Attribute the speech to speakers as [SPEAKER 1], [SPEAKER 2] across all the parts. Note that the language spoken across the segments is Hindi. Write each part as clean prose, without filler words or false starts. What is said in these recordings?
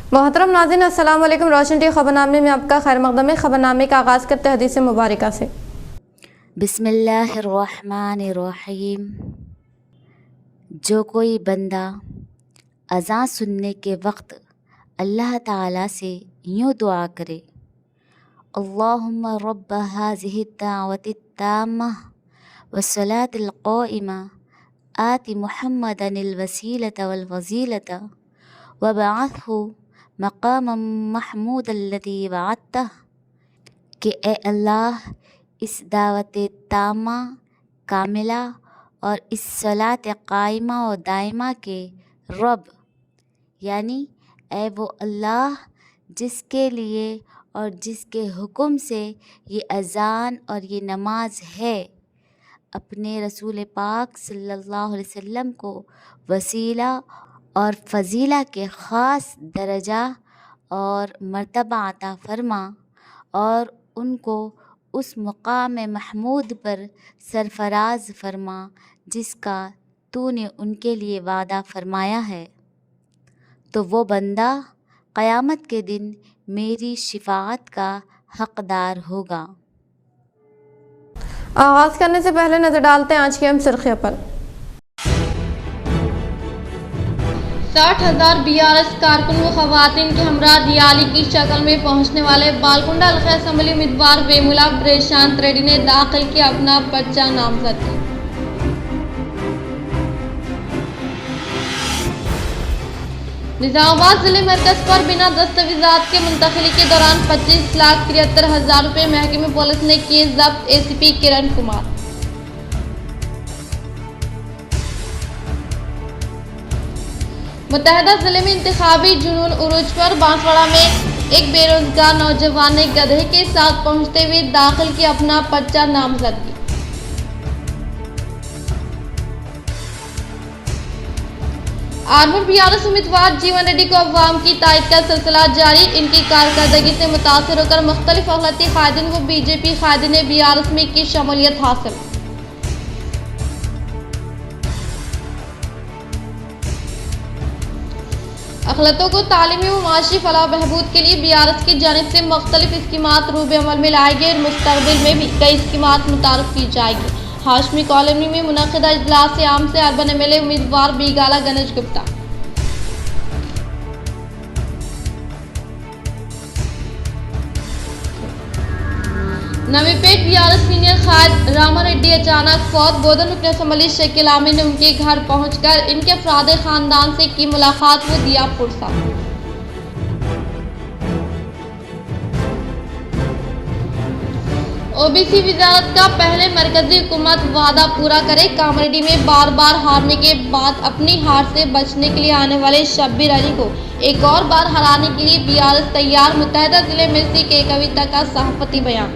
[SPEAKER 1] मोहतरम नाज़रीन, अस्सलाम वालेकुम। रोशन टी खबरनामे में आपका खैर मक़दम है। खबरनामे का आगाज़ करते हैं हदीस मुबारका से।
[SPEAKER 2] बिस्मिल्लाहिर्रहमानिर्रहीम। जो कोई बंदा अज़ान सुनने के वक्त अल्लाह ताला से यूँ दुआ करे, अल्लाहुम्मा रब्ब हाज़िहि दावति ताम्मा वस्सलातिल क़ाइमा आति मुहम्मदनिल वसीलता वल फज़ीलता वबअथहु मक़ामम महमूदल्लज़ी वअदतह, कि ए अल्लाह, इस दावत तामा कामिला और इस सलात कायमा और दायमा के रब, यानी ए वो अल्लाह जिसके लिए और जिसके हुक्म से ये अज़ान और ये नमाज है, अपने रसूल पाक सल्लल्लाहु अलैहि वसल्लम को वसीला और फ़ज़ीला के ख़ास दर्जा और मर्तबा अता फ़रमा और उनको उस मुक़ाम महमूद पर सरफ़राज़ फ़रमा जिसका तूने उनके लिए वादा फ़रमाया है। तो वो बंदा क़यामत के दिन मेरी शिफ़ाअत का हक़दार होगा।
[SPEAKER 1] आगाज़ करने से पहले नज़र डालते हैं आज की अहम सुर्ख़ियों पर।
[SPEAKER 3] 60,000 BRS कारकुन व ख़वातीन के हमरा रैली की शक्ल में पहुंचने वाले बालकुंडा हल्का असम्बली उम्मीदवार वेमुला प्रशांत रेड्डी ने दाखिल किया अपना पर्चा नामजदगी। निज़ामाबाद जिले मरकज़ पर बिना दस्तावेज़ात के मुंतकिली के दौरान 25,73,000 रुपये महकमे पुलिस ने किए जब्त। ACP किरण कुमार। मुत्तहदा जिले में इंतखाबी जुनून उरूज पर बांसवाड़ा में एक बेरोजगार नौजवान ने गधे के साथ पहुंचते हुए दाखिल किया अपना पर्चा नामजदगी। आर्मर BRS उम्मीदवार जीवन रेड्डी को अवाम की तायद का सिलसिला जारी। इनकी कारकर्दगी से मुतासिर होकर मुख्तलिफ अखलाती कायदीन व BJP कायदीन ने BRS में की शमूलियत हासिल। अखलतों को तालीमी व माशी फलाह बहबूद के लिए BRS की जानिब से मुख्तलिफ स्कीमात रूब अमल में लाई गई। मुस्तकबिल में भी कई स्कीमात मुतारफ़ की जाएगी। हाशमी कॉलोनी में मुनक़िदा इजलास आम से अर्बन MLA उम्मीदवार बीगाला गणेश गुप्ता। नवीपेट BRS सीनियर कायद रामा रेड्डी अचानक फौत। बोधन रुकन असम्बली शकील आमिर ने उनके घर पहुंचकर इनके अफराद खानदान से की मुलाकात व दिया पुरसा। OBC वजारत का पहले मरकजी हुकूमत वादा पूरा करे। कामरेड्डी में बार बार हारने के बाद अपनी हार से बचने के लिए आने वाले शब्बीर अली को एक और बार हराने के लिए BRS तैयार। मुत्तहदा जिले मिर्ची के कविता का सहाफती बयान।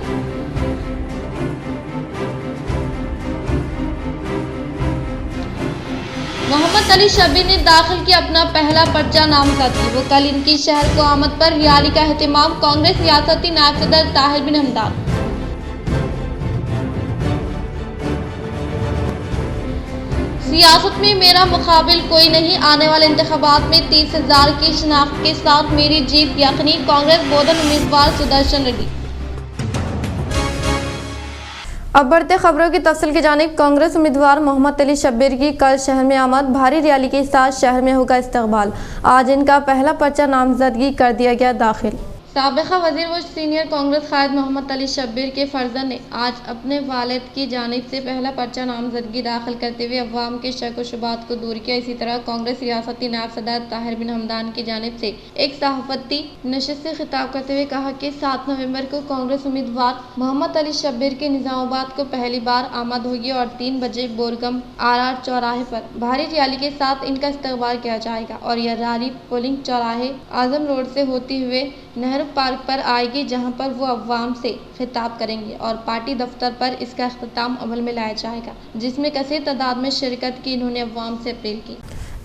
[SPEAKER 3] मोहम्मद अली शब्बीर ने दाखिल किया अपना पहला पर्चा नामजदगी। वो कल इनकी शहर को आमद पर रैली का एहतमाम कांग्रेस रियासती नायब सदर ताहिर बिन हमदान। सियासत में मेरा मुकाबिल कोई नहीं, आने वाले इंतखाबात में 30,000 की शनाख्त के साथ मेरी जीत यकीनी। कांग्रेस बोधन उम्मीदवार सुदर्शन रेड्डी।
[SPEAKER 1] अब बढ़ते खबरों की तफसील की जानिब। कांग्रेस उम्मीदवार मोहम्मद अली शब्बीर की कल शहर में आमद। भारी रैली के साथ शहर में होगा इस्तकबाल। आज इनका पहला पर्चा नामजदगी कर दिया गया दाखिल। साबिक़ा वज़ीर व सीनियर कांग्रेस कायद मोहम्मद अली शब्बीर के फर्जंद ने आज अपने वालिद की जानिब से पहला पर्चा नामजदगी दाखिल करते हुए अवाम के शक व शुबात को दूर किया। इसी तरह कांग्रेस रियासती नायब सदर ताहिर बिन हमदान की जानिब से एक सहाफ़ती नशिस्त से खिताब करते हुए कहा कि 7 नवंबर को कांग्रेस उम्मीदवार मोहम्मद अली शब्बीर के निज़ामाबाद को पहली बार आमद होगी और 3 बजे बोरगम RR चौराहे पर भारी रैली के साथ इनका इस्तकबाल किया जाएगा और यह रैली पोलिंग चौराहे आजम रोड से होती हुए नेहरू पार्क पर आएगी, जहां पर वो अवाम से खिताब करेंगे और पार्टी दफ्तर पर इसका अख्ताम अमल में लाया जाएगा, जिसमें कसीर तादाद में शिरकत की इन्होंने अवाम से अपील की।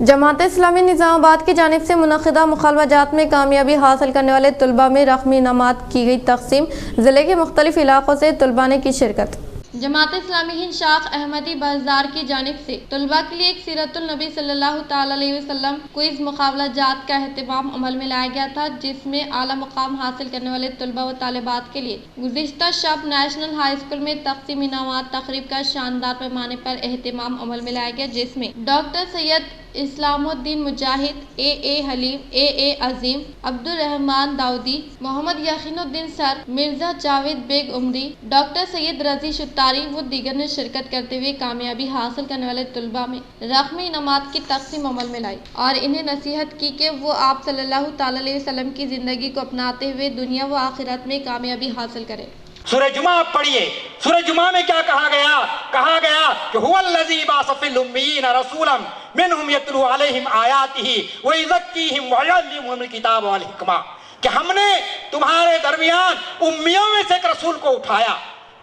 [SPEAKER 1] जमात इस्लामी निज़ामाबाद की जानिब से मुनक़िदा मुखालफात में कामयाबी हासिल करने वाले तलबा में रकमी इनामात की गई तकसीम। ज़िले के मुख्तलिफ इलाक़ों से तलबा ने की शिरकत।
[SPEAKER 3] जमात इस्लामी हिंद शाख अहमदी बाजार की जानिब से तलबा के लिए एक सीरतुल नबी सल्लल्लाहु ताला अलैहि वसल्लम क्विज मुकाबला जात का एहतमाम अमल में लाया गया था, जिसमें आला मुकाम हासिल करने वाले तलबा व तालिबात के लिए गुज़िश्ता शब नेशनल हाई स्कूल में तक़सीम इनामात तक़रीब का शानदार पैमाने पर एहतमाम अमल में लाया गया, जिसमें डॉक्टर सैयद इस्लामुद्दीन मुजाहिद, ए हलीम, ए अजीम, अब्दुल रहमान दाऊदी, मोहम्मद यकीनुद्दीन सर, मिर्जा जावेद बेग उमरी, डॉक्टर सैयद रजी शुत्तारी व दीगर ने शिरकत करते हुए कामयाबी हासिल करने वाले तलबा में रकमी इनामात की तक़सीम अमल में लाई और इन्हें नसीहत की कि वो आप सल्लल्लाहु ताला अलैहि वसल्लम की ज़िंदगी को अपनाते हुए दुनिया व आखिरत में कामयाबी हासिल करें।
[SPEAKER 4] सूरह जुमा आप पढ़िए। सूरह जुमा में क्या कहा गया कि हुवल्लज़ी बाअस फिल उम्मिय्यीना रसूलन मिनहुम यतलू अलैहिम आयातिही व युज़क्कीहिम व युअल्लिमुहुमुल किताब वल हिकमा, कि हमने तुम्हारे दरमियान उम्मियों में से एक रसूल को उठाया।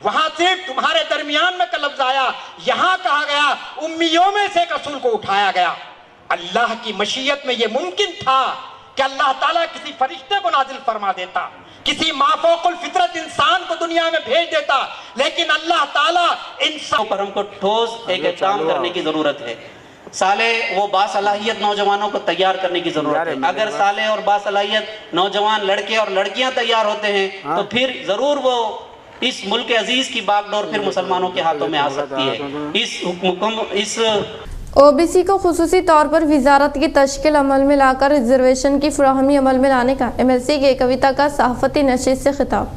[SPEAKER 4] वहां सिर्फ तुम्हारे दरमियान में का लफ्ज आया, यहाँ कहा गया उम्मियों में से एक रसूल को उठाया गया। अल्लाह की मशीयत में यह मुमकिन था कि अल्लाह ताला किसी फरिश्ते को नाजिल फरमा देता, किसी माफौकुल फितरत इंसान को दुनिया में भेज देता, लेकिन अल्लाह ताला इंसान
[SPEAKER 5] पर हमको ठोस एक इक़दाम करने की जरूरत है। साले वो बासलाहियत नौजवानों को तैयार करने की जरूरत है। अगर साले और बासलाहियत नौजवान लड़के और लड़कियां तैयार होते हैं तो फिर जरूर वो इस मुल्क अजीज की बागडोर फिर मुसलमानों के हाथों में आ सकती है। इस
[SPEAKER 1] ओबीसी को खुसूसी तौर पर वजारत की तश्कील अमल में लाकर रिजर्वेशन की फराहमी अमल में लाने का MLC के कविता का सहाफती नशीद से खिताब।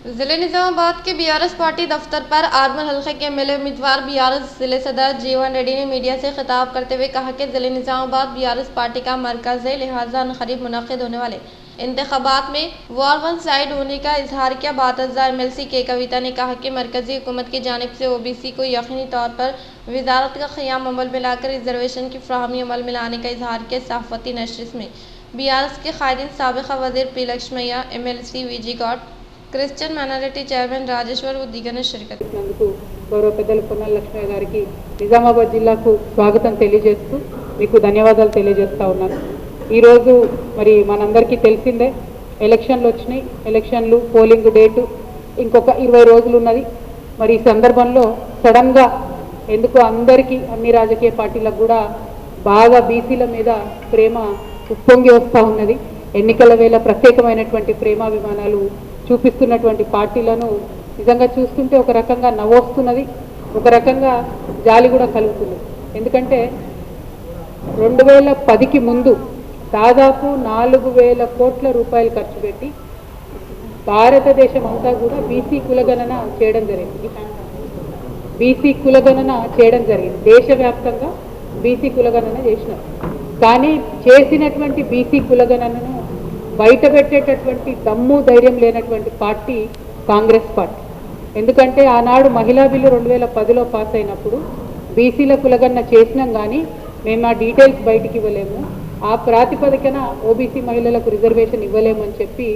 [SPEAKER 3] जिले निजामाबाद के BRS पार्टी दफ्तर पर आर्मर हल्के के MLA उम्मीदवार BRS जिले सदर जीवन रेड्डी ने मीडिया से खिताब करते हुए कहा कि जिले निजामाबाद BRS पार्टी का मरकज़ है, लिहाजा अनक़रीब मुनक़िद होने वाले इंतख़ाबात में वॉर वन साइड होने का इजहार किया। बातज़ा MLC के कविता ने कहा कि मरकज़ी हुकूमत की जानिब से OBC को यकीनी तौर पर वजारत का क़याम अमल में लाकर रिजर्वेशन की फराहमी अमल में लाने का इजहार किया। सहाफ़ती नशरिस में BRS के कायदीन साबिक़ा वज़ीर P Lakshmaiah, MLC VG Goud, Christian minority chairman Rajeshwar व दीगर ने शिरकत
[SPEAKER 6] గౌరవ పెద్దలు పొన్నాల లక్ష్మయ్య గారికి నిజామాబాద్ జిల్లాకు స్వాగతం తెలియజేస్తూ మీకు ధన్యవాదాలు తెలియజేస్తా ఉన్నాను। ఈరోజు మరి మనందరికీ తెలిసిందే ఎలక్షన్లు వచ్చినాయి, ఎలక్షన్లు పోలింగ్ డేటు ఇంకొక 20 రోజులు ఉన్నది। మరి ఈ సందర్భంలో సడన్గా ఎందుకు అందరికీ అన్ని రాజకీయ పార్టీలకు కూడా బాగా బీసీల మీద ప్రేమ ఉప్పొంగి వస్తూ ఉన్నది। ఎన్నికల వేళ ప్రత్యేకమైనటువంటి ప్రేమాభిమానాలు చూపిస్తున్నటువంటి పార్టీలను నిజంగా చూస్తుంటే ఒక రకంగా నవ్వొస్తున్నది, ఒక రకంగా జాలి కూడా కలుగుతుంది। ఎందుకంటే 2010కి ముందు దాదాపు 4000 కోట్ల రూపాయలు ఖర్చు పెట్టి భారతదేశం అంతా కూడా బీసీ కులగణన చేయడం జరిగింది। దేశవ్యాప్తంగా బీసీ కులగణన చేసినారు। కానీ చేసినటువంటి బీసీ కులగణనను బయటపెట్టేటటువంటి దమ్ము ధైర్యం లేనటువంటి పార్టీ కాంగ్రెస్ పార్టీ। ఎందుకంటే ఆనాడు మహిళా బిల్లు 2010లో పాస్ అయినప్పుడు బీసీల కులగణన చేసినాం, కానీ మేము ఆ డీటెయిల్స్ బయటికి ఇవ్వలేము, ఆ ప్రాతిపదికన ఓబీసీ మహిళలకు రిజర్వేషన్ ఇవ్వలేము అని చెప్పి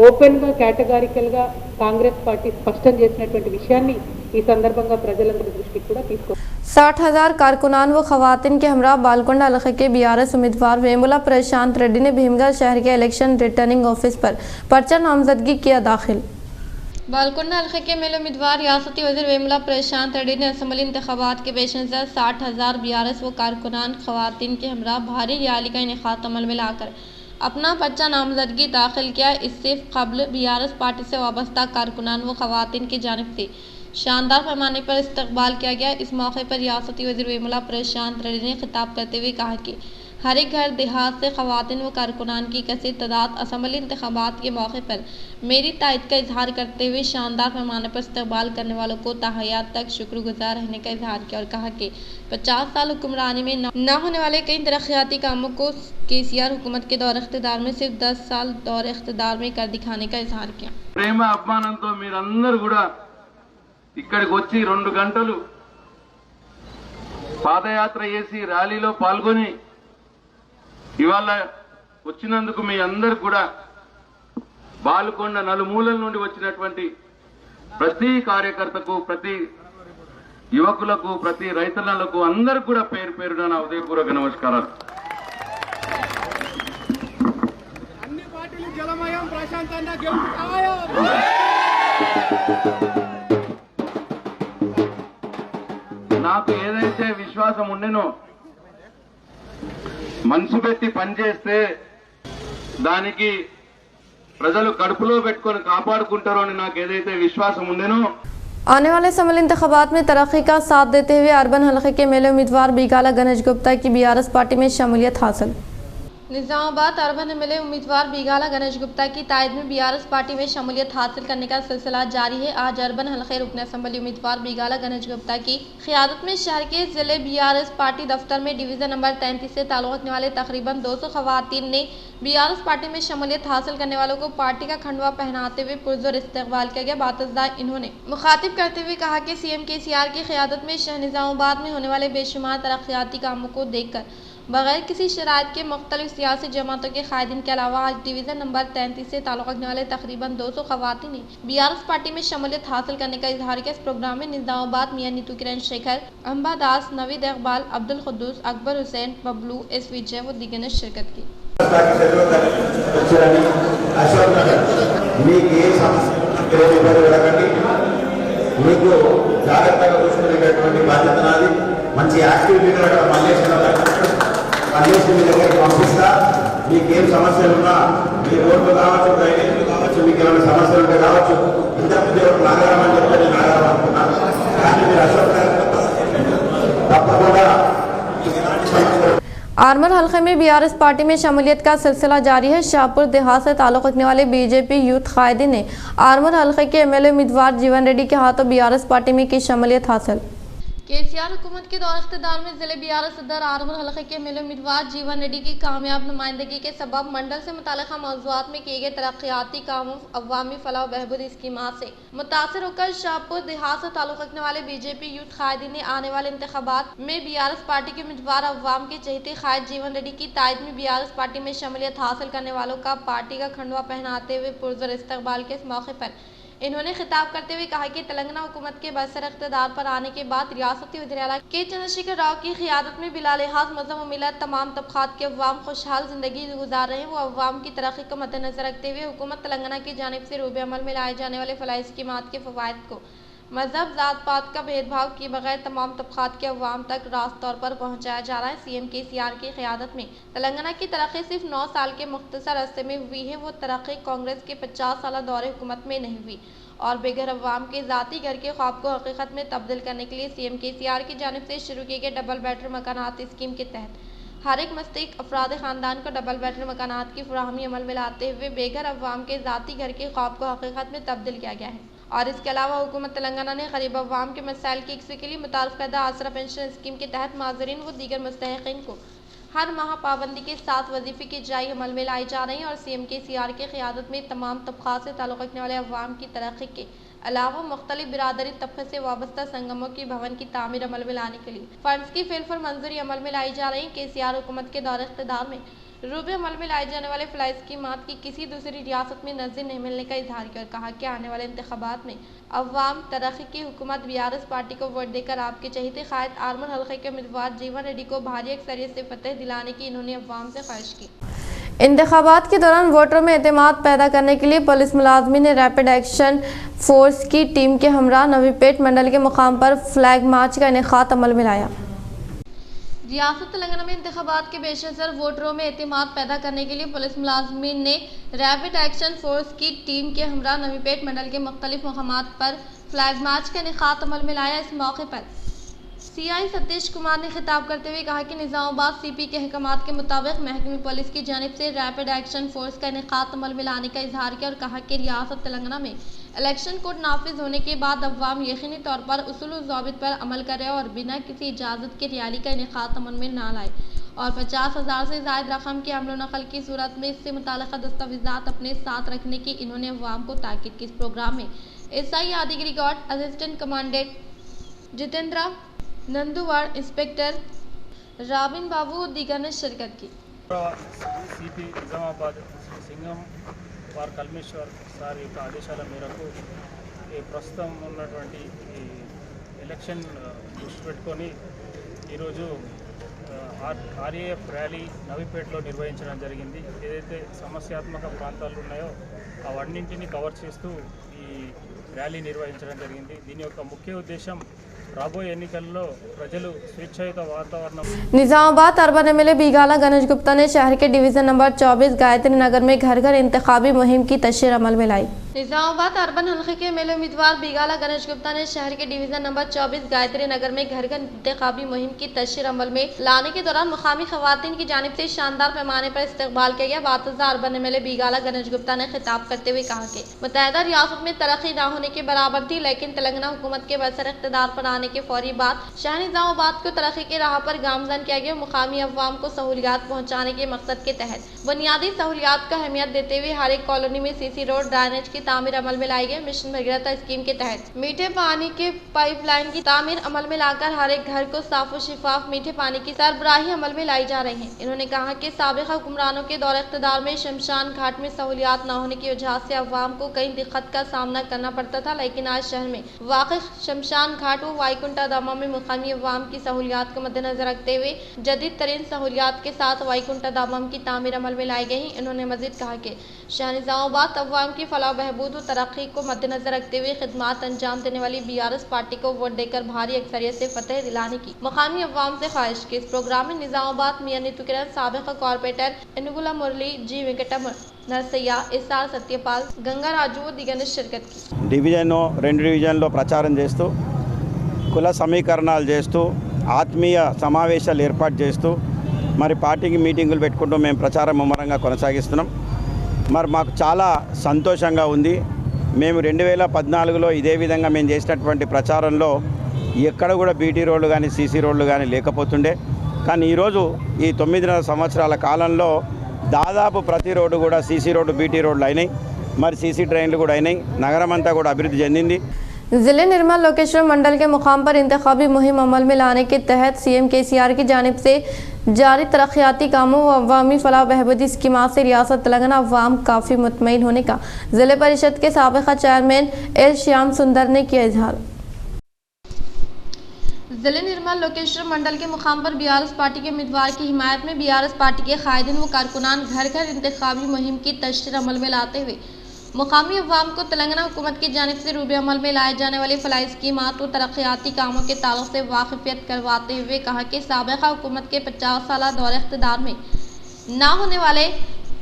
[SPEAKER 6] ఓపెన్గా కేటగారికల్గా కాంగ్రెస్ పార్టీ స్పష్టం చేసినటువంటి విషయాన్ని ఈ సందర్భంగా ప్రజలందరి దృష్టికి కూడా తీసుకో
[SPEAKER 1] 60,000 कारकुनान व खवातीन के हमरा बालकोंडा इलाके के BRS उम्मीदवार वेमुला प्रशांत रेड्डी ने भीमगढ़ शहर के इलेक्शन रिटर्निंग ऑफिस पर पर्चा नामजदगी किया दाखिल।
[SPEAKER 3] बालकोंडा हल्के के MLA उम्मीदवार रियासती वज़ीर वेमुला प्रशांत रेड्डी ने असम्बली इंतखाबात के पेश नज़र 60,000 BRS व कारकुनान खवातीन के हमरा भारी रैली का इनेकाद अमल में लाकर अपना पर्चा नामजदगी दाखिल किया। इससे कबल BRS पार्टी से वाबस्ता कारकुनान व खवातीन की जानिब से शानदार पैमाने पर इस्तकबाल किया गया। इस मौके पर रियासती वज़ीर वेमुला प्रशांत रेड्डी ने खिताब करते हुए कहा कि हर एक घर देहात से खवातीन व कारकुनान की कसीर तादाद असम्बली इंतखाबात के मौके पर मेरी तायद का इजहार करते हुए शानदार पैमाने पर इस्तकबाल करने वालों को ताहयात तक शुक्रगुजार रहने का इजहार किया और कहा कि 50 साल हुक्मरानी में न होने वाले कई तरक्याती कामों को KCR हुकूमत के दौर इख्तिदार में सिर्फ 10 साल दौर इख्तिदार में कर दिखाने का इजहार किया।
[SPEAKER 7] ప్రేమ అభిమానంతో మీరందరూ కూడా ఇక్కడికి వచ్చి 2 గంటలు పాదయాత్ర చేసి ర్యాలీలో పాల్గొని ఇవాళ వచ్చినందుకు మీ అందరూ కూడా బాలుకొండ నలుమూలల నుండి వచ్చినటువంటి ప్రతి కార్యకర్తకు, ప్రతి యువకులకు, ప్రతి రైతన్నలకు అందరూ కూడా పేరు పేరున నా ఉదయపూర్వక నమస్కారాలు। అన్ని పార్టీలు జలమయం ప్రశాంతంగా గెలుస్తాయో విశ్వాసం ఉండెనో మనసు పెట్టి పనిచేస్తే దానికి ప్రజలు కడుపులో పెట్టుకొని కాపాడుకుంటారో అని నాకు ఏదైతే విశ్వాసం ఉండెనో
[SPEAKER 1] आने वाले सम्मेलन इंतखाबात में तरक्की का साथ देते हुए अर्बन हलके के मेले उम्मीदवार बिगाला गणेश गुप्ता की बीआरएस पार्टी में शमूलियत हासिल। निजामाबाद अर्बन एमएलए उम्मीदवार बिगाला गणेश गुप्ता की तायद में बीआरएस पार्टी में शमूलियत हासिल करने का सिलसिला जारी है। आज अर्बन हलके रुकन असम्बली उम्मीदवार बिगाला गणेश गुप्ता की क़ियादत में शहर के जिले बीआरएस पार्टी दफ्तर में डिवीज़न नंबर 33 से ताल्लुक़ रखने वाले तकरीबन 200 ख़वातीन ने बीआरएस पार्टी में शमूलियत हासिल करने वालों को पार्टी का खंडवा पहनाते हुए पुरजोर इस्तकबाल किया गया। बातज़दा इन्होंने मुखातिब करते हुए कहा कि सीएम केसीआर की क़ियादत में शहर निजामाबाद में होने वाले बेशुमार तरक्याती कामों को देखकर बगैर किसी शराइत के मुख्तलिफ सियासी जमातों के कायदीन के अलावा आज डिवीज़न नंबर 33 से ताल्लुक़ रखने वाले तकरीबन 200 ख़वातीन ने बीआरएस पार्टी में शमूलियत हासिल करने का इजहार किया। इस प्रोग्राम में निजामाबाद मियां नीतू किरण शेखर, अंबादास, नवीद इकबाल, अब्दुल खुद्दूस, अकबर हुसैन, बबलू, एस विजय व दीगर ने शिरकत की।
[SPEAKER 8] మంచి యాక్టివ్ లీడర్ అక్కడ మల్లేశ్వరి దగ్గరికి పంపిస్తా. మీకు ఏం సమస్యలు ఉన్నా మీ రోడ్లు కావచ్చు, డ్రైనేజీలు కావచ్చు, మీకు ఏమైనా సమస్యలు ఉంటే కావచ్చు, ఇంతకుముందు నాగారం అని చెప్తే నేను నాగారం అనుకున్నాను. కానీ మీరు అశోక్ తప్పకుండా
[SPEAKER 1] आरमर हल्के में बीआरएस पार्टी में शमूलियत का सिलसिला जारी है। शाहपुर देहात से ताल्लुक़ रखने वाले बीजेपी यूथ कायदीन ने आरमर हल्के के एमएलए उम्मीदवार जीवन रेड्डी के हाथों बीआरएस पार्टी में की शमूलियत हासिल। केसीआर हुकूमत के दौर इख्तिदार में जिले बीआरएस सदर आरमर हल्के के एमएलए उम्मीदवार जीवन रेड्डी की कामयाब नुमाइंदगी के सबब मंडल से मुताल्लिक़ा मौज़ूआत में किए गए तरक्याती कामों, अवामी फलाह बहबूद स्कीमात से मुतासिर होकर शाहपुर देहात से ताल्लुक़ रखने वाले बीजेपी यूथ कायदीन ने आने वाले इंतखाबात में बीआरएस पार्टी के उम्मीदवार अवाम के चहेते कायद जीवन रेड्डी की तायद में बीआरएस पार्टी में शमूलियत हासिल करने वालों का पार्टी का खंडवा पहनाते हुए पुरजोर इस्तकबाल के इस मौके पर इन्होंने खिताब करते हुए कहा कि तेलंगाना हुकूमत के बरसर इक़्तिदार पर आने के बाद रियासती वज़ीर-ए-आला के चंद्रशेखर राव की क़ियादत में बिला लिहाज मज़हब व मिलत तमाम तबक़ात के अवाम खुशहाल ज़िंदगी गुजार रहे हैं। वो अवाम की तरक्की को मद्देनज़र रखते हुए हुकूमत तेलंगाना की जानिब से रूबे अमल में लाए जाने वाले फलाही स्कीमात के फ़वाइद को मज़हब ज़ात पात का भेदभाव किए बगैर तमाम तबक़ात के अवाम तक रास्त तौर पर पहुँचाया जा रहा है। सीएम केसीआर की क़ियादत में तेलंगाना की तरक्की सिर्फ 9 साल के मुख्तसर अरसे में हुई है। वो तरक्की कांग्रेस के 50 साल दौरे हुकूमत में नहीं हुई और बेघर अवाम के ज़ाती घर के ख्वाब को हकीकत में तब्दील करने के लिए सीएम केसीआर की जानिब से शुरू किए गए डबल बेडरूम मकानात स्कीम के तहत हर एक मुस्तहिक़ अफराद ख़ानदान को डबल बेडरूम मकानात की फराहमी अमल में लाते हुए बेघर अवाम के ज़ाती घर के ख्वाब को हकीकत में तब्दील किया गया है। और इसके अलावा हुकूमत तेलंगाना ने गरीब अवाम के मसाइल की यकसी के लिए मुतारफ़ करदा आसरा पेंशन स्कीम के तहत माज़रीन व दीगर मुस्तहिक़ीन को हर माह पाबंदी के साथ वजीफ़े की जाई अमल में लाई जा रही हैं। और सीएम केसीआर की क़ियादत में तमाम तबक़ात से ताल्लुक़ रखने वाले अवाम की तरक्की के अलावा मुख्तलिफ बिरादरी तबक़े से वाबस्ता संगमों की भवन की तामीर अमल में लाने के लिए फ़ंड्स की फिलफुल मंजूरी अमल में लाई जा रही। केसीआर हुकूमत के दौर इक़्तिदार में रूबे अमल में लाए जाने वाले फलाही स्कीमात की किसी दूसरी रियासत में नज़ीर नहीं मिलने का इजहार किया और कहा कि आने वाले इंतखाबात में अवाम तरक्की की हुकूमत बीआरएस पार्टी को वोट देकर आपके चहेते कायद आरमर हल्के के उम्मीदवार जीवन रेड्डी को भारी अक्सरियत से फतेह दिलाने की इन्होंने अवाम से ख्वाहिश की। इंतखाबात के दौरान वोटरों में एतमाद पैदा करने के लिए पुलिस मुलाजमीन ने रैपिड एक्शन फोर्स की टीम के हमरा नवीपेट मंडल के मुकाम पर फ्लैग मार्च का इनेकाद अमल में लाया। रियासत तेलंगाना में इंतखाबात के पेश नज़र वोटरों में एतमाद पैदा करने के लिए पुलिस मुलाजमीन ने रैपिड एक्शन फोर्स की टीम के हमरा नवीपेट मंडल के मुख्तलिफ मकामात पर फ्लैग मार्च का इनेकाद अमल में लाया। इस मौके पर सीआई सतीश कुमार ने खिताब करते हुए कहा कि निज़ामाबाद सीपी के अहकामात के मुताबिक महकमे पुलिस की जानिब से रैपिड एक्शन फोर्स का इनेकाद अमल में लाने का इजहार किया और कहा कि रियासत तेलंगाना में इलेक्शन कोड नाफिज होने के बाद अवाम यकीनी तौर पर उसूल व ज़ाबित पर अमल करे और बिना किसी इजाज़त के रैली का इनेकाद अमल में ना लाए और 50,000 से ज़ायद रकम की अमल नकल की सूरत में इससे मुताल्लिक़ दस्तावेज़ात अपने साथ रखने की इन्होंने अवाम को ताकीद की। इस प्रोग्राम में SI Yadagiri Goud, assistant commandant Jitendra Nanduwad, inspector Robin Babu दीगर ने शिरकत की।
[SPEAKER 9] CP Nizamabad Singenwar Kalmeshwar sir యొక్క ఆదేశాల మేరకు ఈ ప్రస్తుతం ఉన్నటువంటి ఈ ఎలక్షన్ దృష్టి పెట్టుకొని ఈరోజు ఆర్ఏఎఫ్ ర్యాలీ నవీపేటలో నిర్వహించడం జరిగింది। ఏదైతే సమస్యాత్మక ప్రాంతాలు ఉన్నాయో అవన్నింటినీ కవర్ చేస్తూ ఈ ర్యాలీ నిర్వహించడం జరిగింది। దీని యొక్క ముఖ్య ఉద్దేశం రాబోయే ఎన్నికల్లో ప్రజలు స్వేచ్ఛాయుత వాతావరణం
[SPEAKER 1] निजामाबाद अर्बन एमएलए बीगाला गणेश गुप्ता ने शहर के डिवीजन नंबर 24 गायत्री नगर में घर घर इंतखाबी मुहिम की तशरीह अमल में लाई। निजामाबाद अर्बन हल्के के एमएलए उम्मीदवार बीगाला गणेश गुप्ता ने शहर के डिवीजन नंबर 24 गायत्री नगर में घर घर इंतखाबी मुहिम की तशरीह अमल में लाने के दौरान मुकामी खवातीन की जानिब से शानदार पैमाने पर इस्तकबाल किया गया। बातजा अर्बन एमएलए बीगाला गणेश गुप्ता ने खिताब करते हुए कहा कि मुत्तहिदा रियासत में तरक्की न होने के बराबर थी, लेकिन तेलंगाना हुकूमत के बरसर इख्तिदार पर आने के फौरी बाद शहर निजामाबाद को तरक्की के राह पर गामजन किया गया। मुकामी अवाम को सहूलियात पहुँचाने के मकसद के तहत बुनियादी सहूलियात को अहमियत देते हुए हर एक कॉलोनी में सीसी रोड ड्रेनेज की तामीर अमल में लाई गई। मिशन भगीरथ स्कीम के तहत मीठे पानी के पाइपलाइन की तामीर अमल में लाकर हर एक घर को साफ और शिफाफ मीठे पानी की सरबराही अमल में लाई जा रही है। इन्होंने कहा कि साबिक़ा हुक्मरानों के दौर इख्तिदार में शमशान घाट में सहूलियात न होने की वजह से अवाम को कई दिक्कत का सामना करना पड़ता था, लेकिन आज शहर में वाक़ शमशान घाट व वाईकुंठा धामा में मुकामी अवाम की सहूलियात को मद्देनजर रखते हुए जदीद तरीन सहूलियात के साथ वाईकुंठा धामा की तामीर अमल में लाई गई। इन्होंने मजीद कहा कि शहर निजामाबाद अवाम की फलाह बहबूद व तरक्की को मद्देनजर रखते हुए खिदमात अंजाम देने वाली BRS पार्टी को वोट देकर भारी अक्सरियत से फतेह दिलाने की मुकामी अवाम से ख्वाहिश की। इस प्रोग्राम में निजामाबाद मियां नीतू किरण, साबिक़ा कॉर्पोरेटर इनुगुला मुरली, जी वेंकटम नरसయ్య, एसआर सत्यपाल, गंगा राजू दिगर ने शिरकत की।
[SPEAKER 10] డివిజన్ 2 డివిజన్లో ప్రచారం చేస్తూ కుల సమీకరణాలు చేస్తూ ఆత్మీయ సమావేశాలు ఏర్పాటు చేస్తూ మరి పార్టీకి మీటింగులు పెట్టుకుంటూ మేము ప్రచారం ముమ్మరంగా కొనసాగిస్తున్నాం। మరి మాకు చాలా సంతోషంగా ఉంది। మేము 2014లో ఇదే విధంగా మేము చేసినటువంటి ప్రచారంలో ఎక్కడ కూడా బీటీ రోడ్లు కానీ సీసీ రోడ్లు కానీ లేకపోతుండే, కానీ ఈరోజు ఈ 9.5 సంవత్సరాల కాలంలో దాదాపు ప్రతి రోడ్డు కూడా సీసీ రోడ్డు బీటీ రోడ్లు అయినాయి, మరి सीसी ట్రైన్లు కూడా అయినాయి, నగరం అంతా కూడా అభివృద్ధి చెందింది।
[SPEAKER 1] जिले निर्मल लोकेश्वर मंडल के मुकाम पर इंतखाबी मुहिम अमल में लाने के तहत CM KCR की जानिब से जारी तरक्याती कामों व अवामी फलाह बहबूदी स्कीमात से रियासत तेलंगाना अवाम काफ़ी मुतमईन होने का जिले परिषद के साबिक़ा चेयरमैन एल श्याम सुंदर ने किया इजहार। जिले निर्मल लोकेश्वर मंडल के मुकाम पर BRS पार्टी के उम्मीदवार की हिमायत में BRS पार्टी के कायदीन व कारकुनान घर घर इंतखाबी मुहिम की तशरीह अमल में लाते हुए मुकामी अवाम को तेलंगाना हुकूमत की जानिब से रूबे अमल में लाए जाने वाले फलाही स्कीमात व तरक्याती कामों के ताल्लुक से वाकिफियत करवाते हुए कहा कि साबिक़ा हुकूमत के 50 साल दौर इख्तिदार में ना होने वाले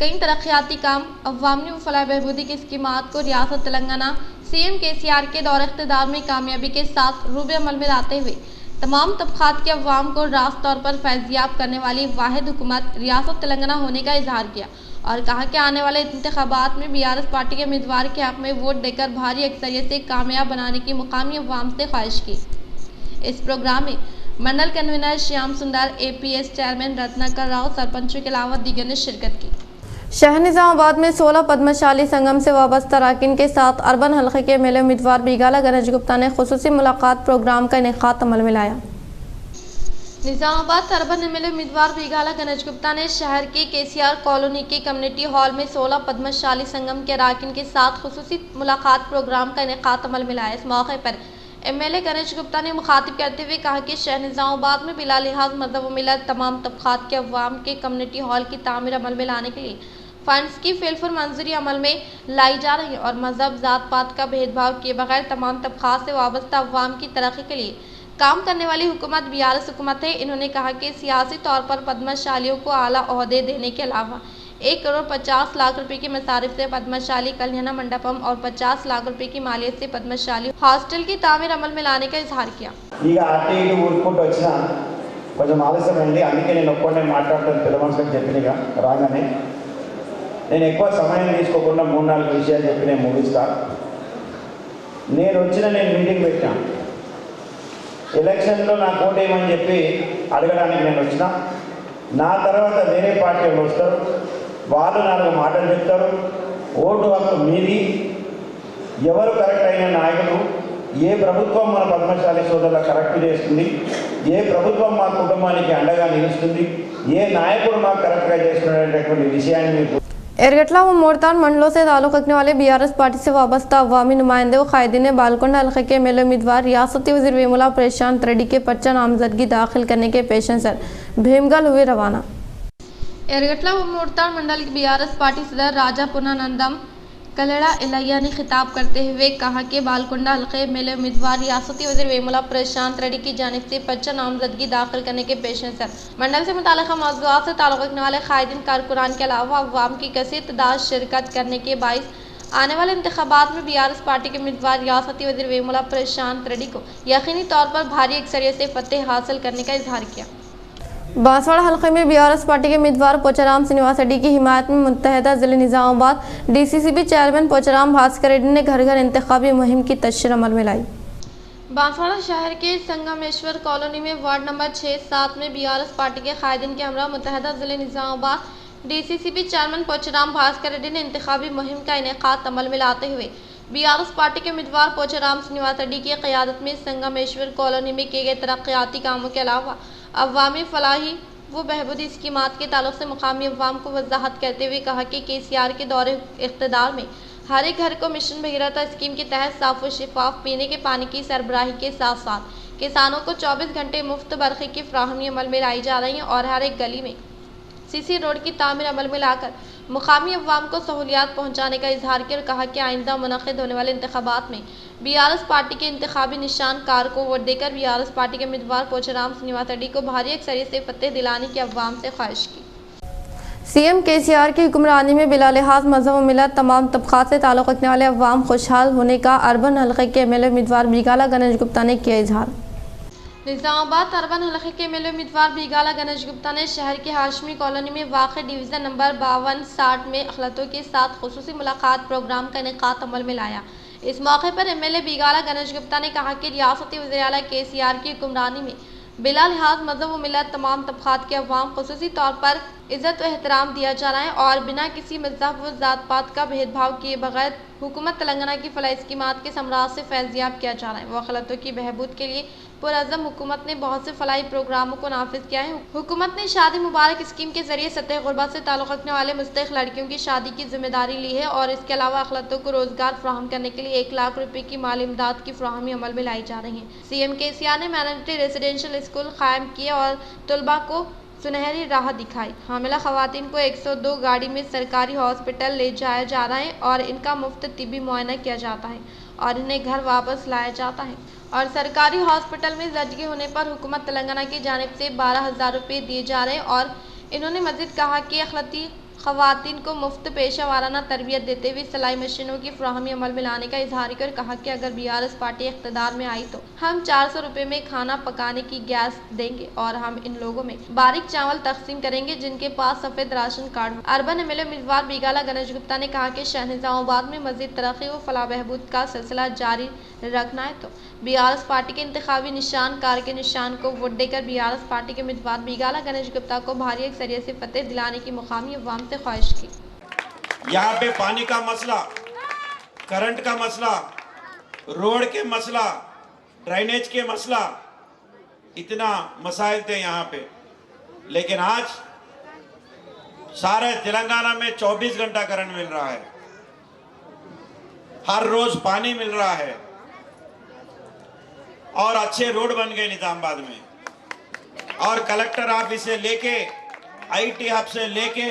[SPEAKER 1] कई तरक्याती काम, अवामी व फलाह बहबूदी की स्कीमात को रियासत तेलंगाना CM KCR के दौर इख्तिदार में कामयाबी के साथ रूबे अमल में लाते हुए तमाम तबक़ात के अवाम को रास्त तौर पर फैज़याब करने वाली वाहिद हुकूमत रियासत तेलंगाना होने का इजहार किया और कहा कि आने वाले इंतखाबात में BRS पार्टी के उम्मीदवार के हक़ में वोट देकर भारी अक्सरियत से कामयाब बनाने की मुकामी अवाम से ख्वाहिश की। इस प्रोग्राम में मंडल कन्वीनर श्याम सुंदर, APS चेयरमैन रत्नाकर राव, सरपंचों के अलावा दीगर ने शिरकत की। शहर निजामाबाद में 16 पद्मशाली संगम से वाबस्ता अरकान के साथ अर्बन हल्के के एमएलए उम्मीदवार बीगाला गणेश गुप्ता ने खुसूसी मुलाकात प्रोग्राम का इनेकाद अमल में लाया। निजामाबाद अर्बन एमएलए उम्मीदवार बीगाला गणेश गुप्ता ने शहर के KCR कॉलोनी के कम्युनिटी हॉल में 16 पद्मशाली संगम के अरकान के साथ खुसूसी मुलाकात प्रोग्राम का इनेकाद अमल में लाया। इस मौके पर एमएलए गणेश गुप्ता ने मुखातिब करते हुए कहा कि शहर निजामाबाद में बिला लिहाज मज़हब व मिलत तमाम तबक़ात के अवाम के कम्युनिटी हॉल की तामीर अमल में लाने के लिए फंड्स की फिलफुल मंजूरी अमल में लाई जा रही है और मज़हब ज़ात पात का भेदभाव किए बगैर तमाम तबक़ात से वाबस्ता अवाम की तरक्की के लिए काम करने वाली हुकूमत BRS हुकूमत है। इन्होंने कहा कि सियासी तौर पर पद्मशालियों को आला ओहदे देने के अलावा 1,50 लाख रुपए की मसारिफ से पद्मशाली कल्याण मंडपम और 50 लाख रुपए की मालियत से पद्मशाली हॉस्टल की तामीर अमल में लाने का इजहार किया।
[SPEAKER 10] కొంచెం ఆలస్యమైంది, అందుకే నేను ఒక్కడే మాట్లాడతాను పిల్లవాళ్ళకి చెప్పినగా రాగానే నేను ఎక్కువ సమయం తీసుకోకుండా 3-4 విషయాలు చెప్పి నేను ముగిస్తా। నేను మీటింగ్ పెట్టాను, ఎలక్షన్లో నాకు ఓటు వేయమని చెప్పి అడగడానికి నేను వచ్చిన, నా తర్వాత వేరే పార్టీ వాళ్ళు వస్తారు, వాళ్ళు 4 మాటలు చెప్తారు, ఓటు హక్కు మీది, ఎవరు కరెక్ట్ అయిన నాయకులు, ఏ ప్రభుత్వం మన పద్మశాలి సోదరుల కరెక్ట్ చేస్తుంది, ఏ ప్రభుత్వం మా కుటుంబానికి అండగా నిలుస్తుంది, ఏ నాయకుడు మాకు కరెక్ట్గా చేస్తున్నటువంటి విషయాన్ని మీకు
[SPEAKER 1] एरगटला व मोरतान मंडलों से ताल्लुक़ रखने वाले BRS पार्टी से वाबस्ता अवामी नुमाइंदे व कायदीन ने बालकोंडा हल्के के एमएलए उम्मीदवार रियासती वज़ीर वेमुला प्रशांत रेड्डी के पर्चा नामजदगी दाखिल करने के पेश नज़र भीमगल हुए रवाना। एरगटला व मोरतान मंडल की BRS पार्टी सदर राजा पूर्णानंदम
[SPEAKER 3] कलड़ा इलैया ने खिताब करते हुए कहा कि बालकुंडा हल्के मेले उम्मीदवार रियासती वज़ीर वेमुला प्रशांत रेड्डी की जानिब से पर्चा नामजदगी दाखिल करने के पेश नज़र मंडल से मुताल्लिक़ मौज़ूआत से ताल्लुक़ रखने वाले कायदीन कारकुनान के अलावा अवाम की कसीर तादाद शिरकत करने के बाइस आने वाले इंतखाबात में BRS पार्टी के उम्मीदवार रियासती वज़ीर वेमुला प्रशांत रेड्डी को यकीनी तौर पर भारी अक्सरियत से फतेह हासिल करने का इजहार किया।
[SPEAKER 1] बांसवाड़ा हल्के में BRS पार्टी के उम्मीदवार पोचाराम श्रीनिवास रेड्डी की हिमायत में मुत्तहदा ज़िले निज़ामाबाद DCCB चेयरमैन पोचाराम भास्कर रेड्डी ने घर घर इंतखाबी मुहिम की तशरीह अमल में लाई।
[SPEAKER 3] बांसवाड़ा शहर के संगमेश्वर कॉलोनी में वार्ड नंबर 6-7 में BRS पार्टी के कायदीन के हमरा मुत्तहदा ज़िले निज़ामाबाद DCCB चेयरमैन पोचाराम भास्कर रेड्डी ने इंतखाबी मुहिम का इनेकाद अमल में लाते हुए BRS पार्टी के उम्मीदवार पोचाराम श्रीनिवास रेड्डी की क़यादत में संगमेश्वर कॉलोनी में किए गए तरक्याती कामों के अलावा अवामी फलाही व बहबूदी स्कीमात के ताल्लुक़ से मुकामी अवाम को वजाहत करते हुए कहा कि KCR के दौरे इक़्तिदार में हर एक घर को मिशन भगीरथ स्कीम के तहत साफ़ व शफाफ पीने के पानी की सरबराही के साथ साथ किसानों को 24 घंटे मुफ्त बरक़ी की फ्राहमी अमल में लाई जा रही है और हर एक गली में CC रोड की तामीर अमल में लाकर मुकामी अवाम को सहूलियात पहुँचाने का इजहार किया और कहा कि आइंदा मुनक़िद होने वाले इंतखाबात में BRS पार्टी के इंतखाबी निशान कार को वोट देकर BRS पार्टी के उम्मीदवार पोचाराम श्रीनिवास रेड्डी को भारी अक्सरियत से फतेह दिलाने की अवाम से ख्वाहिश की।
[SPEAKER 1] CM KCR की हुक्मरानी में बिला लिहाज मजहब व मिलत तमाम तबक़ात से ताल्लुक़ रखने वाले अवाम खुशहाल होने का अर्बन हल्के के MLA उम्मीदवार बिगाला गणेश गुप्ता ने किया इजहार।
[SPEAKER 3] निज़ामाबाद अर्बन हल्के के MLA उम्मीदवार बिगाला गणेश गुप्ता ने शहर के हाशमी कॉलोनी में वाक़ डिवीज़न नंबर 52-60 में अखलतों के साथ खुसूसी मुलाकात प्रोग्राम का इनेकाद अमल में लाया। इस मौके पर MLA बिगाला गणेश गुप्ता ने कहा कि रियासती वज़ीर आला KCR की हुक्मरानी में बिला लिहाज मजहब व मिलत तमाम तबक़ात के अवाम खुसूसी तौर पर इज़्ज़त व एहतराम दिया जा रहा है और बिना किसी मज़हब व ज़ात पात का भेदभाव किए बगैर हुकूमत तेलंगाना की फलाही स्कीमात के समराज से फैज़याब किया जा रहा है। वह खलतों की बहबूद के लिए पुरअज़म हुकूमत ने बहुत से फलाही प्रोग्रामों को नाफिज किया है। हुकूमत ने शादी मुबारक स्कीम के जरिए सतह गुरबत से ताल्लुक़ रखने वाले मुस्तहिक़ लड़कियों की शादी की जिम्मेदारी ली है और इसके अलावा अखलतों को रोज़गार फ्राहम करने के लिए 1 लाख रुपये की माली इमदाद की फ्राहमी अमल में लाई जा रही है। CM KCR ने मैनरिटी रेजिडेंशियल स्कूल कायम किए और तलबा को सुनहरी राह दिखाई। हामिला ख़वातीन को 102 गाड़ी में सरकारी हॉस्पिटल ले जाया जा रहा है और इनका मुफ्त तिब्बी मुआयना किया जाता है और इन्हें घर वापस लाया जाता है और सरकारी हॉस्पिटल में ज़चगी होने पर हुकूमत तेलंगाना की जानिब से 12,000 रुपये दिए जा रहे हैं। और इन्होंने मज़ीद कहा कि अखलती ख़वातीन को मुफ्त पेशा वाराना तरबियत देते हुए सिलाई मशीनों की फ्राहमी अमल में लाने का इजहार कर कहा कि अगर BRS पार्टी इक़्तिदार में आई तो हम 400 रुपये में खाना पकाने की गैस देंगे और हम इन लोगों में बारीक चावल तकसीम करेंगे जिनके पास सफ़ेद राशन कार्ड। अर्बन MLA उम्मीदवार बिगाला गणेश गुप्ता ने कहा कि शहर निज़ामाबाद में मज़ीद तरक्की व फलाह बहबूद का सिलसिला जारी रखना है तो BRS पार्टी के इंतखाबी निशान कार के निशान को वोट देकर BRS पार्टी के उम्मीदवार बिगाला गणेश गुप्ता को भारी अक्सरियत से फतेह दिलाने की मुकामी अवाम से ख्वाहिश की।
[SPEAKER 8] यहाँ पे पानी का मसला, करंट का मसला, रोड के मसला, ड्रेनेज के मसला, इतना मसाइल थे यहाँ पे, लेकिन आज सारे तेलंगाना में 24 घंटा करंट मिल रहा है, हर रोज पानी मिल रहा है और अच्छे रोड बन गए निजामाबाद में और कलेक्टर ऑफिस से लेके IT हब से लेके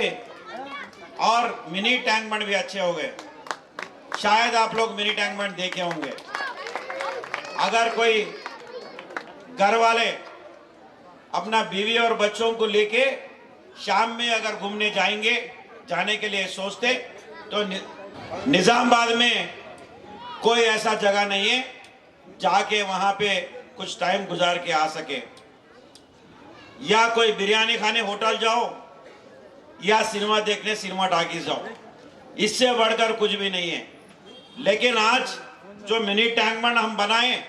[SPEAKER 8] और मिनी टैंकमेंट भी अच्छे हो गए। शायद आप लोग मिनी टैंकमेंट देखे होंगे। अगर कोई घर वाले अपना बीवी और बच्चों को लेके शाम में अगर घूमने जाने के लिए सोचते तो निजामाबाद में कोई ऐसा जगह नहीं है जाके वहां पे कुछ टाइम गुजार के आ सके, या कोई बिरयानी खाने होटल जाओ या सिनेमा देखने सिनेमा टाकीज जाओ, इससे बढ़कर कुछ भी नहीं है। लेकिन आज जो मिनी टैंकमेंट हम बनाए,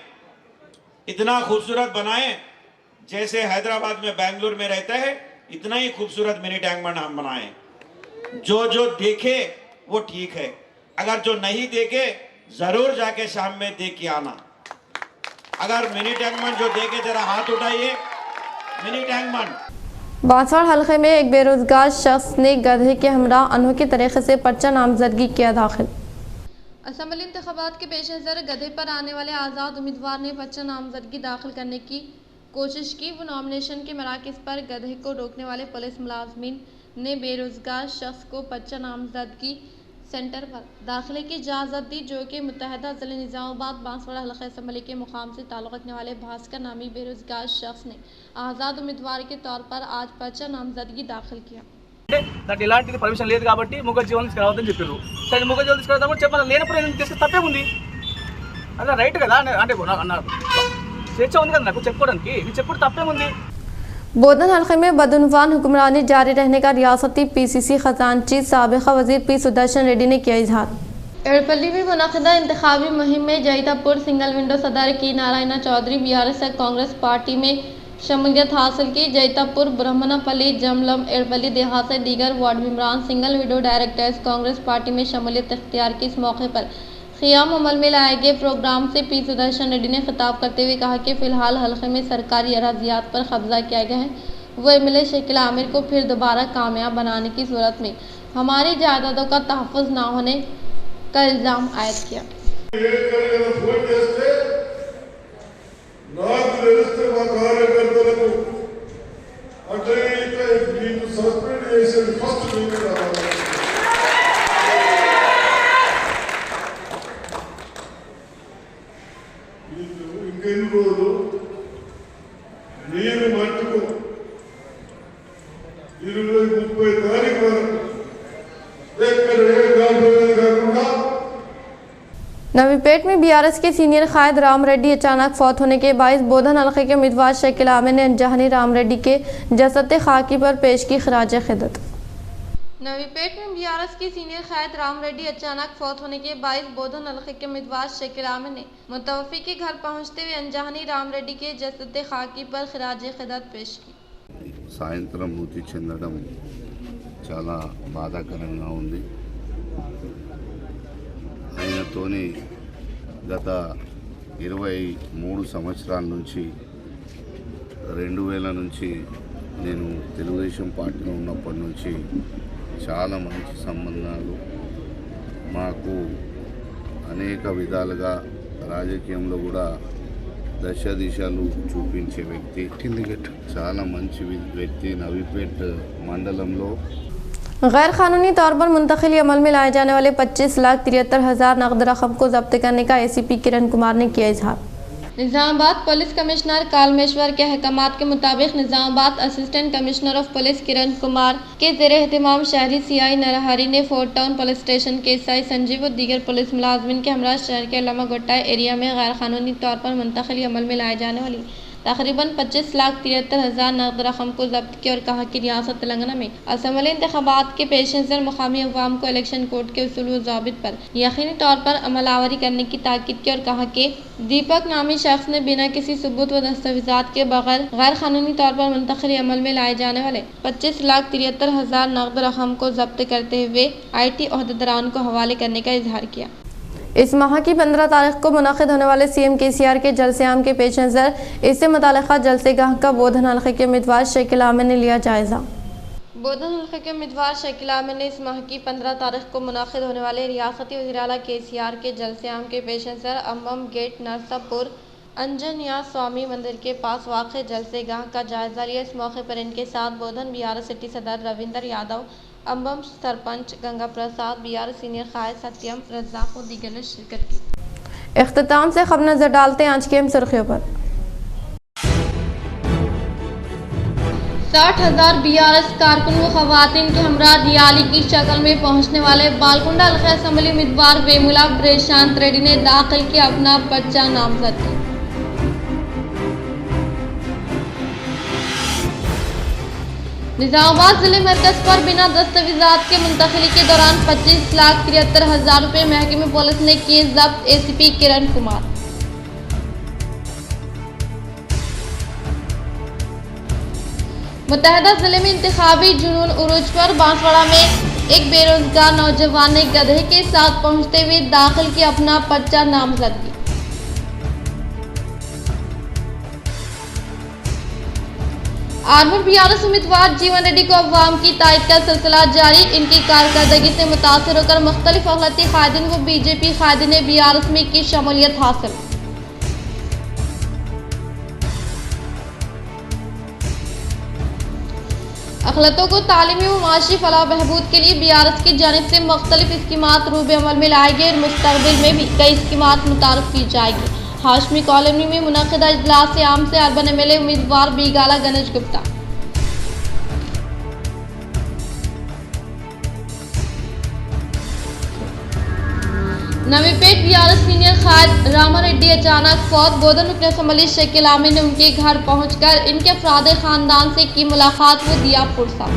[SPEAKER 8] इतना खूबसूरत बनाए जैसे हैदराबाद में बेंगलुरु में रहता है, इतना ही खूबसूरत मिनी टैंकमेंट हम बनाए। जो देखे वो ठीक है, अगर जो नहीं देखे जरूर जाके शाम में देख के आना। अगर मिनी टैंकमेंट जो देखे जरा हाथ उठाइए। मिनी टैंकमेंट
[SPEAKER 1] बांसवाड़ा हल्के में एक बेरोजगार शख्स ने गधे के हमरा अनोखे तरीके से पर्चा नामजदगी किया दाखिल।
[SPEAKER 3] असम्बली इंतखाबात के पेश नज़र गधे पर आने वाले आज़ाद उम्मीदवार ने पर्चा नामजदगी दाखिल करने की कोशिश की। वो नॉमिनेशन के मराकज़ पर गधे को रोकने वाले पुलिस मुलाजमीन ने बेरोजगार शख्स को पर्चा नामजदगी सेंटर पर दाखिले की इजाज़त दी, जो कि मुत्तहदा ज़िले निज़ामाबाद बांसवाड़ा हल्का असम्बली के मुकाम से ताल्लुक़ रखने वाले भास्कर नामी बेरोजगार शख्स ने आज़ाद उम्मीदवार के तौर पर आज पर्चा नामजदगी दाखिल किया।
[SPEAKER 9] దాంట్లో ఎలాంటిది పర్మిషన్ లేదు కాబట్టి ముగ్గ జీవనం తీసుకురావద్దని చెప్పారు. సరే ముగ్గ జీవనం తీసుకురావద్దామని చెప్పాలి, లేనప్పుడు నేను తీసుకు తప్పే ఉంది, అదే రైట్ కదా. అంటే స్వేచ్ఛ ఉంది కదా నాకు చెప్పుకోవడానికి, ఇది చెప్పుడు తప్పే ఉంది.
[SPEAKER 1] बोधन हल्के में बदउनवान हुक्मरानी जारी रहने का रियासती पीसीसी खजानची साबिका वजीर पी सुदर्शन रेड्डी ने किया इजहार।
[SPEAKER 3] एड़पल्ली में मुनक़दा इंतखाबी मुहिम में जैतापुर सिंगल विंडो सदर की नारायणा चौधरी बीआरएस से कांग्रेस पार्टी में शमूलियत हासिल की। जैतापुर, ब्रह्मनापल्ली, जमलम, एड़पल्ली देहात से दीगर वार्ड मेंबरान single window directors Congress party में शमूलियत इख्तियार की। इस मौके पर क़ियाम अमल में लाए गए प्रोग्राम से पी सुदर्शन रेड्डी ने खिताब करते हुए कहा कि फ़िलहाल हल्के में सरकारी अराज़ियात पर कब्जा किया गया है। वो एमएलए शकील आमिर को फिर दोबारा कामयाब बनाने की सूरत में हमारी जायदादों का तहफ़्फ़ुज़ न होने का इल्ज़ाम आयद किया।
[SPEAKER 11] నేను మట్టుకు 20-30 తారీఖు వరకు ఎక్కడ ఏ గాబరేలు కాకుండా।
[SPEAKER 1] नवीपेट में बीआरएस के सीनियर कायद राम रेड्डी अचानक फौत होने के बायस बोधन हल्के के उम्मीदवार शकील आमिर ने अनजानी राम रेड्डी के जसद खाकी पर पेश की खराज खिदमत।
[SPEAKER 3] नवीपेट में बीआरएस की सीनियर कायद राम रेड्डी अचानक फौत होने के बायस बोधन हल्के के उम्मीदवार शकील आमिर ने मुतवफ़ी के घर पहुंचते हुए अनजानी राम रेड्डी के जसद खाकी पर खराज खिदमत पेश की।
[SPEAKER 12] సాయంత్రం మృతి చెందడం చాలా బాధాకరంగా ఉంది. ఆయనతోని గత 23 సంవత్సరాల నుంచి 2000 నుంచి నేను తెలుగుదేశం పార్టీలో ఉన్నప్పటి నుంచి చాలా మంచి సంబంధాలు, మాకు అనేక విధాలుగా రాజకీయంలో కూడా దశ దిశలు చూపించే వ్యక్తి, చాలా మంచి వ్యక్తి. నవీపేట్ మండలంలో
[SPEAKER 1] गैर कानूनी तौर पर मुंतकिली अमल में लाए जाने वाले 25,73,000 नकद रकम को जब्त करने का एसीपी किरण कुमार ने किया इजहार।
[SPEAKER 3] निज़ामाबाद पुलिस कमिश्नर कालमेश्वर के अहकामात के मुताबिक Nizamabad assistant commissioner of police Kiran Kumar के ज़ेर एहतमाम शहरी सीआई नरहरी ने फोर्ट टाउन पुलिस स्टेशन के एसआई संजीव और दीगर पुलिस मुलाजमिन के हमरा शहर के लमा गुट्टा एरिया में गैर कानूनी तौर पर मुंतकिली अमल में लाए जाने वाली तकरीबन 25,73,000 नकद रकम को जब्त किया और कहा कि रियासत तेलंगाना में असम्बली इंतखाबात के पेश नज़र मुकामी अवाम को इलेक्शन कोड के उसूल व ज़ाबित पर यकीनी तौर पर अमलावरी करने की ताकीद की और कहा कि दीपक नामी शख्स ने बिना किसी सबूत व दस्तावेज़ात के बगैर गैर कानूनी तौर पर मुंतकिली अमल में लाए जाने वाले 25,73,000 नकद रकम को जब्त करते हुए IT ओहदेदारान को हवाले करने का इजहार किया।
[SPEAKER 1] इस माह की 15 तारीख को मुनक़िद होने वाले CM KCR के जलसे आम के पेश नज़र इससे मुताल्लिक़ जलसेगाह का बोधन हल्के के उम्मीदवार शकील आमिर ने लिया जायज़ा।
[SPEAKER 3] बोधन हल्के के उम्मीदवार शकील आमिर ने इस माह की 15 तारीख को मुनक़िद होने वाले रियासती वज़ीर-ए-आला KCR के जलसे आम के पेश नज़र अम्बम गेट नरसापुर अंजनिया स्वामी मंदिर के पास वाक़ जलसेगाह का जायज़ा लिया। इस मौके पर इनके साथ बोधन BRS सिटी सदर रविंदर यादव, अम्बम सरपंच गंगा प्रसाद, BRS सीनियर कायद सत्यम रज़ाक और दीगर ने शिरकत की।
[SPEAKER 1] इख्तिताम से खबर नजर डालते हैं आज की अहम सुर्खियों पर।
[SPEAKER 3] 60,000 BRS कारकुन व ख़वातीन के हमरा दियाली की शक्ल में पहुँचने वाले बालकुंडा हल्का असम्बली उम्मीदवार वेमुला प्रशांत रेड्डी ने दाखिल किया अपना पर्चा नामजद। निज़ामाबाद जिले मरकज पर बिना दस्तावेज़ात के मुंतकिली के दौरान 25,73,000 रुपये महकमे पुलिस ने किए जब्त। ACP किरण कुमार। मुत्तहदा जिले में इंतखाबी जुनून उरूज पर बांसवाड़ा में एक बेरोजगार नौजवान ने गधे के साथ पहुंचते हुए दाखिल किया अपना पर्चा नामजदगी। आर्मर BRS उम्मीदवार जीवन रेड्डी को अवाम की तायद का सिलसिला जारी। इनकी कारकर्दगी से मुतासर होकर मुख्तलिफ अखलाती कायदीन व BJP कायदीन ने BRS में की शमूलियत हासिल। अखलतों को तालीमी व माशी फलाह बहबूद के लिए BRS की जानिब से मुख्तलिफ स्कीमात रूब अमल में लाई गई और मुस्तकबिल में भी कई स्कीमात मुतारफ की जाएगी। हाशमी कॉलोनी में मुनक़िदा इजलास आम से अर्बन MLA उम्मीदवार बीगाला गणेश गुप्ता। नवीपेट BRS सीनियर कायद रामारेड्डी अचानक फौत। बोधन रुकन असम्बली शकील आमिर ने उनके घर पहुंचकर इनके अफराद खानदान से की मुलाकात व दिया पुरसा।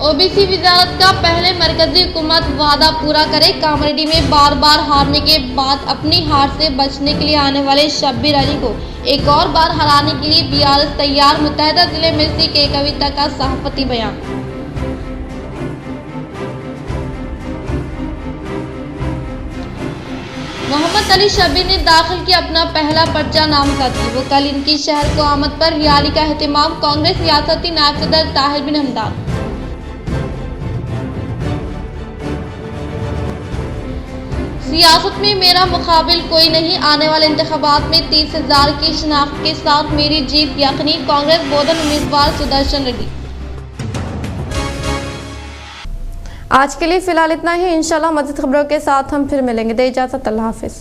[SPEAKER 3] OBC वजारत का पहले मरकजी हुकूमत वादा पूरा करे। कामरेड्डी में बार बार हारने के बाद अपनी हार से बचने के लिए आने वाले शब्बीर अली को एक और बार हराने के लिए BRS तैयार। मुत्तहिदा जिले मिर्सी के कविता का सहाफती बयान। मोहम्मद अली शब्बीर ने दाखिल किया अपना पहला पर्चा नामजदगी। वो कल इनकी शहर को आमद पर रैली का एहतमाम। कांग्रेस रियासती नायब सदर ताहिर बिन हमदान। सियासत में मेरा मुकाबिल कोई नहीं। आने वाले इंतखाबात में 30,000 की शनाख्त के साथ मेरी जीत यकीनी। कांग्रेस बोधन उम्मीदवार सुदर्शन रेड्डी।
[SPEAKER 1] आज के लिए फिलहाल इतना ही। इंशाल्लाह मज़ीद खबरों के साथ हम फिर मिलेंगे। दे इजाज़त, अल्लाह हाफिज़।